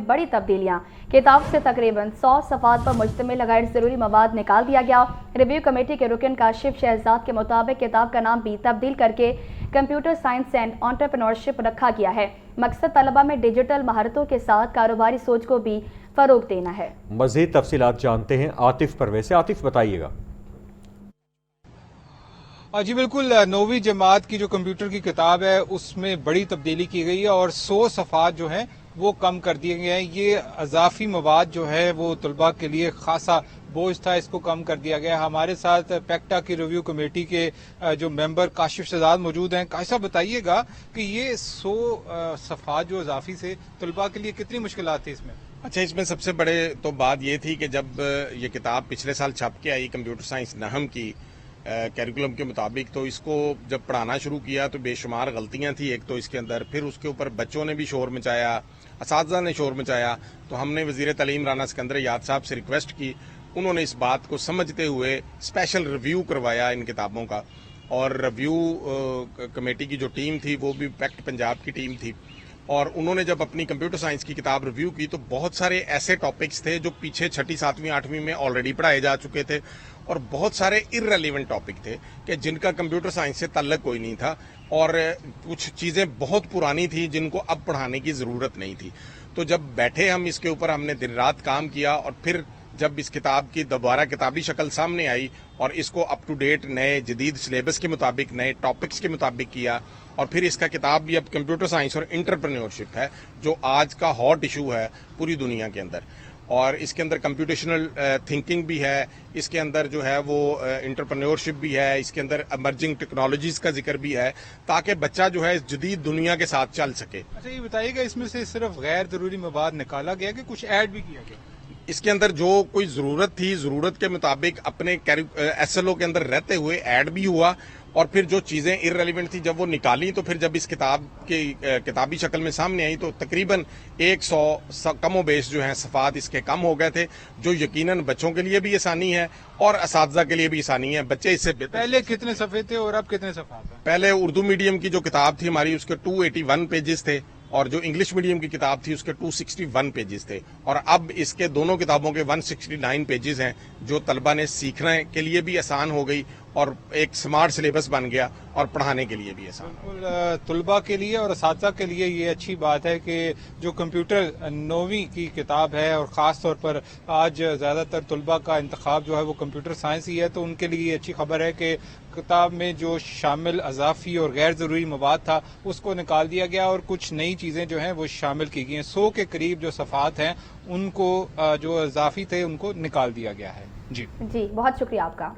बड़ी तब्दीलियां। किताब से तकरीबन 100 सफ़हात पर मुश्तमिल गैर ज़रूरी मवाद निकाल दिया गया। रिव्यू कमेटी के रुकन काशिफ शहजाद के मुताबिक किताब का नाम भी तब्दील करके कंप्यूटर साइंस एंड एंटरप्रेन्योरशिप रखा गया है। मकसद तलबा में डिजिटल महारतों के साथ कारोबारी सोच को भी फरोग देना है। मज़ीद तफसीलात जानते हैं आतिफ परवेज़ से। आतिफ, बताइएगा। जी बिल्कुल, 9वीं जमात की जो कंप्यूटर की किताब है उसमें बड़ी तब्दीली की गई है और 100 सफ़हात जो हैं वो कम कर दिए गए हैं। ये अजाफी मवाद जो है वो तलबा के लिए खासा बोझ था, इसको कम कर दिया गया। हमारे साथ पैक्टा की रिव्यू कमेटी के जो मेंबर काशिफ शहजाद मौजूद हैं। काशिफ साहब, बताइएगा कि ये 100 सफ़हात जो अजाफी से तलबा के लिए कितनी मुश्किलात थी इसमें? अच्छा, इसमें सबसे बड़े तो बात ये थी कि जब ये किताब पिछले साल छप के आई कंप्यूटर साइंस नहम की कैरिकुलम के मुताबिक, तो इसको जब पढ़ाना शुरू किया तो बेशुमार गलतियां थी एक तो इसके अंदर, फिर उसके ऊपर बच्चों ने भी शोर मचाया, असातिज़ा ने शोर मचाया। तो हमने वज़ीर तालीम राना सिकंदर याद साहब से रिक्वेस्ट की, उन्होंने इस बात को समझते हुए स्पेशल रिव्यू करवाया इन किताबों का। और रिव्यू कमेटी की जो टीम थी वो भी पैक्ट पंजाब की टीम थी, और उन्होंने जब अपनी कंप्यूटर साइंस की किताब रिव्यू की तो बहुत सारे ऐसे टॉपिक्स थे जो पीछे 6ठी 7वीं 8वीं में ऑलरेडी पढ़ाए जा चुके थे, और बहुत सारे इर्रेलेवेंट टॉपिक थे कि जिनका कंप्यूटर साइंस से ताल्लुक कोई नहीं था, और कुछ चीज़ें बहुत पुरानी थी जिनको अब पढ़ाने की ज़रूरत नहीं थी। तो जब बैठे हम इसके ऊपर, हमने दिन रात काम किया, और फिर जब इस किताब की दोबारा किताबी शक्ल सामने आई और इसको अप टू डेट नए जदीद सिलेबस के मुताबिक, नए टॉपिक्स के मुताबिक किया, और फिर इसका किताब भी अब कंप्यूटर साइंस और एंटरप्रेन्योरशिप है जो आज का हॉट इशू है पूरी दुनिया के अंदर। और इसके अंदर कंप्यूटेशनल थिंकिंग भी है, इसके अंदर जो है वो एंटरप्रेन्योरशिप भी है, इसके अंदर इमर्जिंग टेक्नोलॉजीज का जिक्र भी है, ताकि बच्चा जो है इस जदीद दुनिया के साथ चल सके। अच्छा, ये बताइएगा, इसमें से सिर्फ गैर जरूरी मवाद निकाला गया कि कुछ ऐड भी किया गया? इसके अंदर जो कोई ज़रूरत थी, ज़रूरत के मुताबिक अपने SLO के अंदर रहते हुए ऐड भी हुआ, और फिर जो चीज़ें इररेलेवेंट थी जब वो निकाली, तो फिर जब इस किताब की किताबी शक्ल में सामने आई तो तकरीबन 100 कमो बेश जो हैं सफ़हात इसके कम हो गए थे, जो यकीनन बच्चों के लिए भी आसानी है और असातिज़ा के लिए भी आसानी है। बच्चे इससे पहले कितने सफ़े थे और अब कितने सफ़हात हैं? पहले उर्दू मीडियम की जो किताब थी हमारी उसके 281 पेजेस थे, और जो इंग्लिश मीडियम की किताब थी उसके 261 पेजेस थे, और अब इसके दोनों किताबों के 169 पेजेस हैं, जो तलबा ने सीखने के लिए भी आसान हो गई और एक स्मार्ट सिलेबस बन गया और पढ़ाने के लिए भी आसान। बिल्कुल, तलबा के लिए और असातिज़ा के लिए ये अच्छी बात है कि जो कंप्यूटर 9वीं की किताब है, और ख़ास तौर पर आज ज़्यादातर तलबा का इंतखाब जो है वो कंप्यूटर साइंस ही है, तो उनके लिए अच्छी खबर है कि किताब में जो शामिल अजाफी और गैर ज़रूरी मवाद था उसको निकाल दिया गया और कुछ नई चीज़ें जो हैं वो शामिल की गई हैं। 100 के करीब जो सफ़हात हैं उनको जो अजाफी थे उनको निकाल दिया गया है। जी बहुत शुक्रिया आपका।